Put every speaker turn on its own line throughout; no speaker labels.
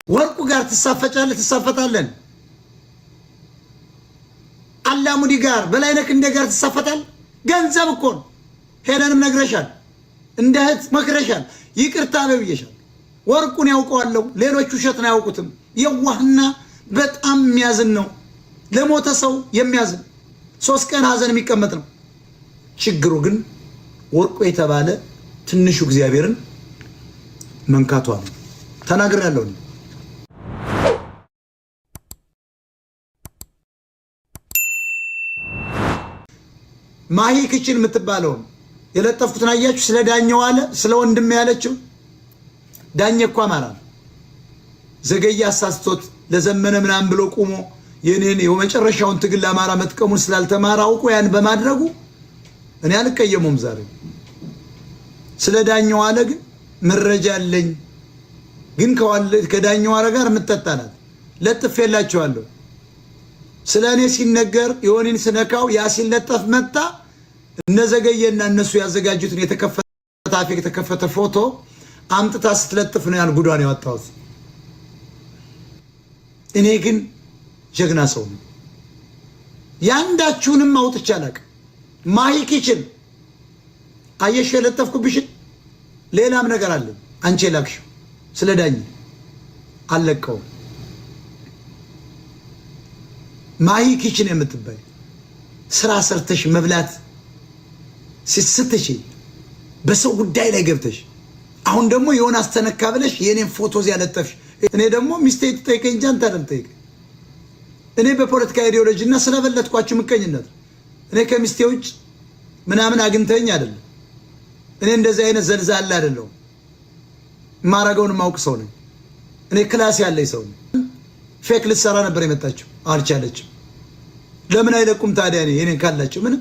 ወርቁ ጋር ትሳፈጣለን አላሙዲ ጋር በላይነክ እንደ ጋር ትሳፈጣል ገንዘብ እኮ ነው ሄደንም ነግረሻል እንደ እህት መክረሻል ይቅርታ በብየሻል ወርቁን ያውቀዋለሁ ሌሎች ውሸት ነው ያውቁትም የዋህና በጣም የሚያዝን ነው ለሞተ ሰው የሚያዝን 3 ቀን ሀዘን የሚቀመጥ ነው ችግሩ ግን ወርቁ የተባለ ትንሹ እግዚአብሔርን መንካቷ ነው ተናግሬያለሁ ማሂ ክችን የምትባለው የለጠፍኩትን አያችሁ ስለ ዳኛው አለ ስለ ወንድም ያለችው ዳኛ እኮ አማራ ዘገየ አሳስቶት ለዘመነ ምናምን ብሎ ቆሞ የኔን የመጨረሻውን ትግል ለአማራ መጥቀሙን ስላልተማራ አውቆ ያን በማድረጉ እኔ አልቀየሙም ዛሬ ስለ ዳኛው አለ ግን መረጃ አለኝ ግን ከዳኛው አረ ጋር ምትጣጣናት ለጥፌላችኋለሁ ስለኔ ሲነገር የሆነን ስነካው ያ ሲለጠፍ መጣ እነዘገየና እነሱ ያዘጋጁትን የተከፈተ ፎቶ አምጥታ ስትለጥፍ ነው ያን ጉዳን ያወጣው እኔ ግን ጀግና ሰው ነው ያንዳችሁንም አውጥቻለቅ ማሂ ኪችን አየሽ የለጠፍኩብሽ ሌላም ነገር አለ አንቺ ላክሽ ስለዳኝ አለቀው ማሂ ኪችን የምትባይ ስራ ሰርተሽ መብላት ሲስትሽ በሰው ጉዳይ ላይ ገብተሽ አሁን ደግሞ የሆነ አስተነካ ብለሽ የኔን ፎቶ ያለጠፍሽ እኔ ደግሞ ሚስቴ ትጠይቀኝ ጃንታ ለምጠይቅ እኔ በፖለቲካ አይዲዮሎጂና ስለበለጥኳችሁ ምቀኝነት እኔ ከሚስቴ ውጭ ምናምን አግንተኝ አይደለም እኔ እንደዚህ አይነት ዘልዛላ አይደለም ማራጋውን ማውቅ ሰው ነኝ እኔ ክላስ ያለኝ ሰው ነኝ ፌክ ልትሰራ ነበር የመጣችው አልቻለችም ለምን አይለቁም ታዲያ እኔን ካላችሁ ምን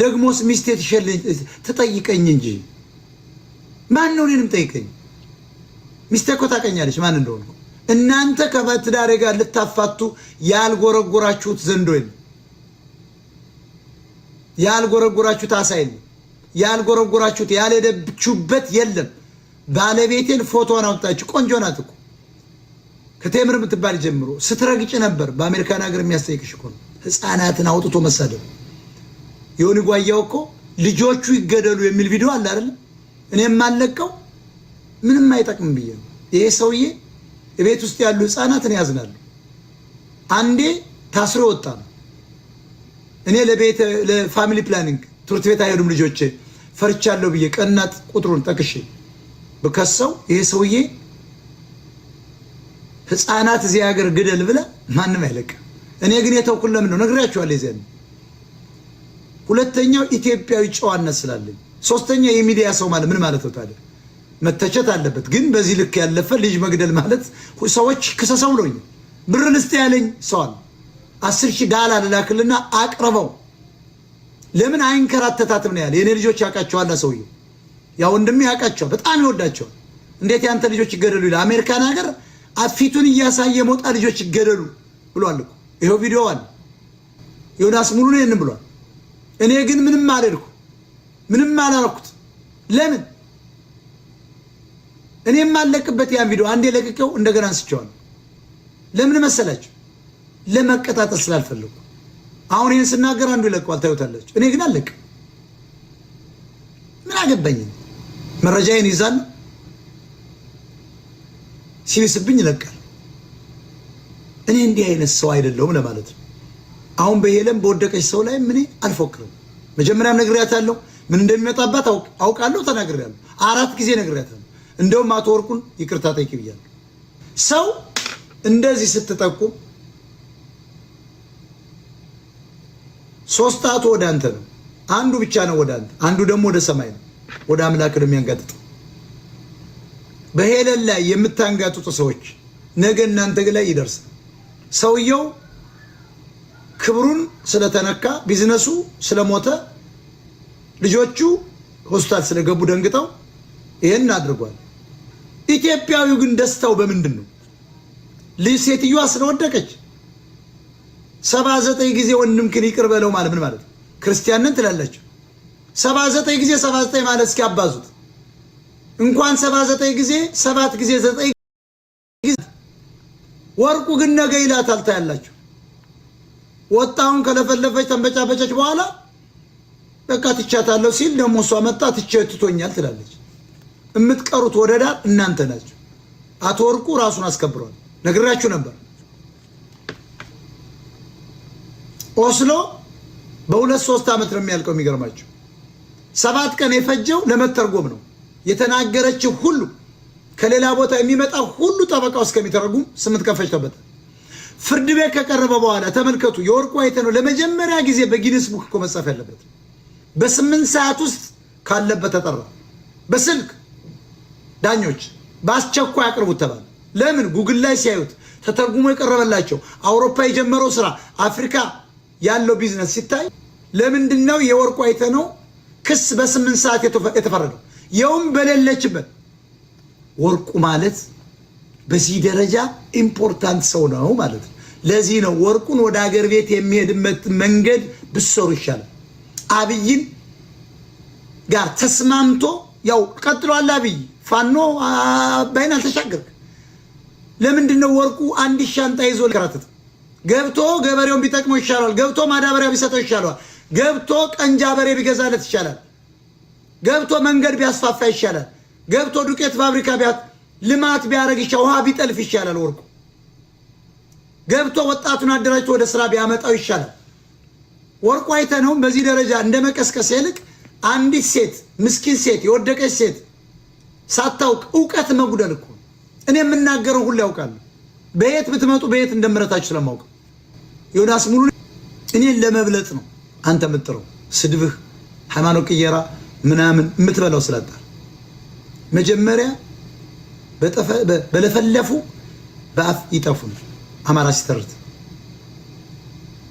ደግሞስ ሚስቴ ትጠይቀኝ እንጂ ማን ነው እኔንም ጠይቀኝ ሚስቴ እኮ ታቀኛለች ማን እንደሆነ እናንተ ከበትዳሬ ጋር ልታፋቱ ያልጎረጎራችሁት ዘንዶይ ያልጎረጎራችሁት አሳይል ያልጎረጎራችሁት ያልሄደችሁበት የለም ባለቤቴን ፎቶዋን አውጣችሁ ቆንጆ ናት እኮ ከቴምር የምትባል ጀምሮ ስትረግጭ ነበር በአሜሪካን ሀገር የሚያስጠይቅሽ እኮ ህፃናትን አውጥቶ መሳደብ የሆነ ጓያው እኮ ልጆቹ ይገደሉ የሚል ቪዲዮ አለ አይደል እኔም ማለቀው ምንም አይጠቅም ብዬ ነው ይሄ ሰውዬ ቤት ውስጥ ያሉ ህፃናትን ያዝናሉ አንዴ ታስሮ ወጣ እኔ ለፋሚሊ ፕላኒንግ ትምህርት ቤት አይሄዱም ልጆቼ ፈርቻለሁ ብዬ ቀናት ቁጥሩን ጠቅሼ በከሰው ይሄ ሰውዬ ህፃናት እዚህ ሀገር ግደል ብለ ማንም አይለቅም እኔ ግን የተውኩል ለምን ነው ነግራችኋለሁ ይዘን ሁለተኛው ኢትዮጵያዊ ጨዋነት ስላለኝ ሶስተኛው የሚዲያ ሰው ማለት ምን ማለት ነው ታዲያ መተቸት አለበት ግን በዚህ ልክ ያለፈ ልጅ መግደል ማለት ሰዎች ከሰሰው ነው ብር ልስጥ ያለኝ ሰው $10,000 ላክልና አቅርበው ለምን አይንከራተታትም ነው ያለ የኔ ልጆች ያቃቸዋል ሰውዬው ያ ወንድም ያቃቸው በጣም ይወዳቸው እንዴት ያንተ ልጆች ይገደሉ ይላል አሜሪካን ሀገር አፊቱን እያሳየ ሞጣ ልጆች ይገደሉ ብሏል እኮ ይሄው ቪዲዮ አለ ዮናስ ሙሉ ነው ይሄን ብሏል እኔ ግን ምንም አልልኩ ምንም አላልኩት ለምን እኔም ማለቅበት ያን ቪዲዮ አንዴ ለቅቄው እንደገና አንስቼዋለሁ ለምን መሰላችሁ ለመቀጣጠል ስላልፈለኩ አሁን ይሄን ስናገር አንዱ ይለቀዋል ታዩታላችሁ እኔ ግን አለቅ ምን አገባኝ መረጃዬን ይዛል ሲብስብኝ ይለቃል እኔ እንዲህ አይነት ሰው አይደለሁም ለማለት ነው አሁን በሄለም በወደቀች ሰው ላይ ምን አልፎክርም መጀመሪያም ነግሬያታለሁ ምን እንደሚመጣባት አውቃለሁ ተናግሬያለሁ 4 ጊዜ ነግሬያታለሁ እንደውም አቶ ወርቁን ይቅርታ ጠይቂ ብያለሁ ሰው እንደዚህ ስትጠቁም 3 ጣቱ ወደ አንተ ነው አንዱ ብቻ ነው ወደ አንተ አንዱ ደግሞ ወደ ሰማይ ነው ወደ አምላክ ነው የሚያንጋጥጥ በሄለን ላይ የምታንጋጥጡ ሰዎች ነገ እናንተ ላይ ይደርስ ሰውየው ክብሩን ስለተነካ ቢዝነሱ ስለሞተ ልጆቹ ሆስፒታል ስለገቡ ደንግጠው ይሄን አድርጓል ኢትዮጵያዊው ግን ደስታው በምንድን ነው ለሴትየዋ ስለወደቀች 79 ጊዜ ወንድምክን ይቅር በለው ማለት ምን ማለት ክርስቲያንን ትላላችሁ 79 ጊዜ 79 ማለት እስኪ አባዙት እንኳን 79 ጊዜ 7 ጊዜ 9 ጊዜ ወርቁ ግን ነገ ይላታል ታያላችሁ። ወጣውን ከለፈለፈች ተንበጫበጨች በኋላ በቃ ትቻታለሁ ሲል ደግሞ እሷ መጣ ትቸትቶኛል ትላለች። የምትቀሩት ወደ ዳር እናንተ ናችሁ። አቶ ወርቁ ራሱን አስከብሯል። ነግራችሁ ነበር። ኦስሎ በ2-3 ዓመት ነው የሚያልቀው። የሚገርማችሁ 7 ቀን የፈጀው ለመተርጎም ነው። የተናገረችው ሁሉ ከሌላ ቦታ የሚመጣ ሁሉ ጠበቃው እስከሚተረጉም 8 ቀን ፈጅቶበታል። ፍርድ ቤት ከቀረበ በኋላ ተመልከቱ። የወርቁ አይተነው ለመጀመሪያ ጊዜ በጊኒስ ቡክ እኮ መጻፍ ያለበት በ8 ሰዓት ውስጥ ካለበት ተጠራ። በስልክ ዳኞች በአስቸኳይ አቅርቡት ተባለ። ለምን? ጉግል ላይ ሲያዩት ተተርጉሞ የቀረበላቸው አውሮፓ የጀመረው ስራ አፍሪካ ያለው ቢዝነስ ሲታይ ለምንድነው የወርቁ አይተነው ክስ በ8 ሰዓት የተፈረደው? የውም በሌለችበት። ወርቁ ማለት በዚህ ደረጃ ኢምፖርታንት ሰው ነው ማለት ነው። ለዚህ ነው ወርቁን ወደ ሀገር ቤት የሚሄድበት መንገድ ብሰሩ ይሻላል። አብይን ጋር ተስማምቶ ያው ቀጥሏል። አብይ ፋኖ ባይና ተሻገር። ለምንድነው ወርቁ አንድ ሻንጣ ይዞ ለከራተተ? ገብቶ ገበሬውን ቢጠቅመው ይሻላል። ገብቶ ማዳበሪያ ቢሰጠው ይሻላል። ገብቶ ቀንጃ በሬ ቢገዛለት ይሻላል። ገብቶ መንገድ ቢያስፋፋ ይሻላል። ገብቶ ዱቄት ፋብሪካ ልማት ቢያረግ ይሻላል። ውሃ ቢጠልፍ ይሻላል። ወርቁ ገብቶ ወጣቱን አደራጅቶ ወደ ስራ ቢያመጣው ይሻላል። ወርቁ አይተነው በዚህ ደረጃ እንደ መቀስቀስ ይልቅ አንዲት ሴት ምስኪን ሴት የወደቀች ሴት ሳታውቅ ዕውቀት መጉደል እኮ። እኔ የምናገረው ሁሉ ያውቃል። በየት ብትመጡ በየት እንደምረታችሁ ስለማውቅ ዮናስ ሙሉ እኔን ለመብለጥ ነው አንተ የምትጥረው። ስድብህ ሃይማኖት ቅየራ ምናምን የምትበላው ስላጣ መጀመሪያ በለፈለፉ በአፍ ይጠፉ። አማራ ሲተርት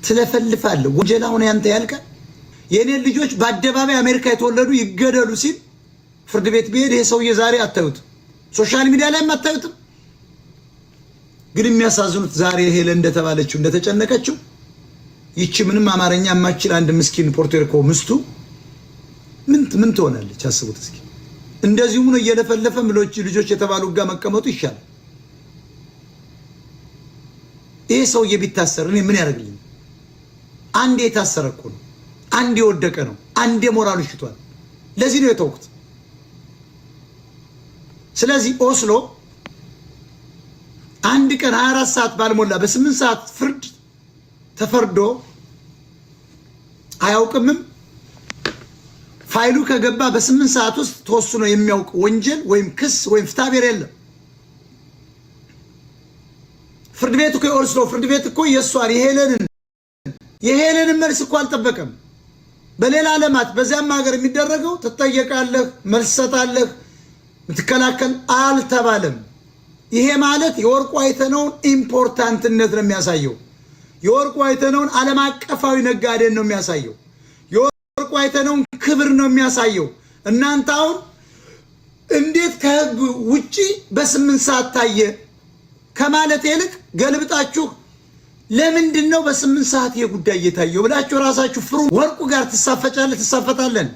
ትለፈልፋለህ። ወንጀላውን ያንተ ያልቀ የኔ ልጆች በአደባባይ አሜሪካ የተወለዱ ይገደሉ ሲል ፍርድ ቤት ቢሄድ ይሄ ሰውዬ ዛሬ አታዩት፣ ሶሻል ሚዲያ ላይ አታዩትም። ግን የሚያሳዝኑት ዛሬ ሄለ እንደተባለችው እንደተጨነቀችው ይቺ ምንም አማርኛ የማትችል አንድ ምስኪን ፖርቶሪኮ ምስቱ ምን ትሆናለች? አስቡት እስኪ። እንደዚሁ ነው እየለፈለፈ ልጆች የተባሉ ጋር መቀመጡ ይሻላል። ይሄ ሰውዬ ቢታሰር እኔ ምን ያደርግልኝ? አንዴ የታሰረ እኮ ነው፣ አንዴ የወደቀ ነው፣ አንዴ ሞራሉ ሽቷል። ለዚህ ነው የተውኩት። ስለዚህ ኦስሎ አንድ ቀን 24 ሰዓት ባልሞላ በ8 ሰዓት ፍርድ ተፈርዶ አያውቅምም። ፋይሉ ከገባ በ8 ሰዓት ውስጥ ተወስኖ የሚያውቅ ወንጀል ወይም ክስ ወይም ፍትሐብሔር የለም። ፍርድ ቤት እኮ የኦስሎ ፍርድ ቤት እኮ የሷን የሄለንን መልስ እኮ አልጠበቀም። በሌላ ዓለማት በዚያም ሀገር የሚደረገው ትጠየቃለህ፣ መልስ ሰጣለህ፣ ምትከላከል አልተባለም። ይሄ ማለት የወርቁ አይተነውን ኢምፖርታንትነት ነው የሚያሳየው። የወርቁ አይተነውን ዓለም አቀፋዊ ነጋዴን ነው የሚያሳየው። የወርቁ አይተነውን ክብር ነው የሚያሳየው። እናንተ አሁን እንዴት ከህግ ውጪ በ8 ሰዓት ታየ ከማለት ይልቅ ገልብጣችሁ ለምንድነው በ8 ሰዓት የጉዳይ እየታየው ብላችሁ ራሳችሁ ፍሩ። ወርቁ ጋር ትሳፈጫለህ፣ ትሳፈጣለን።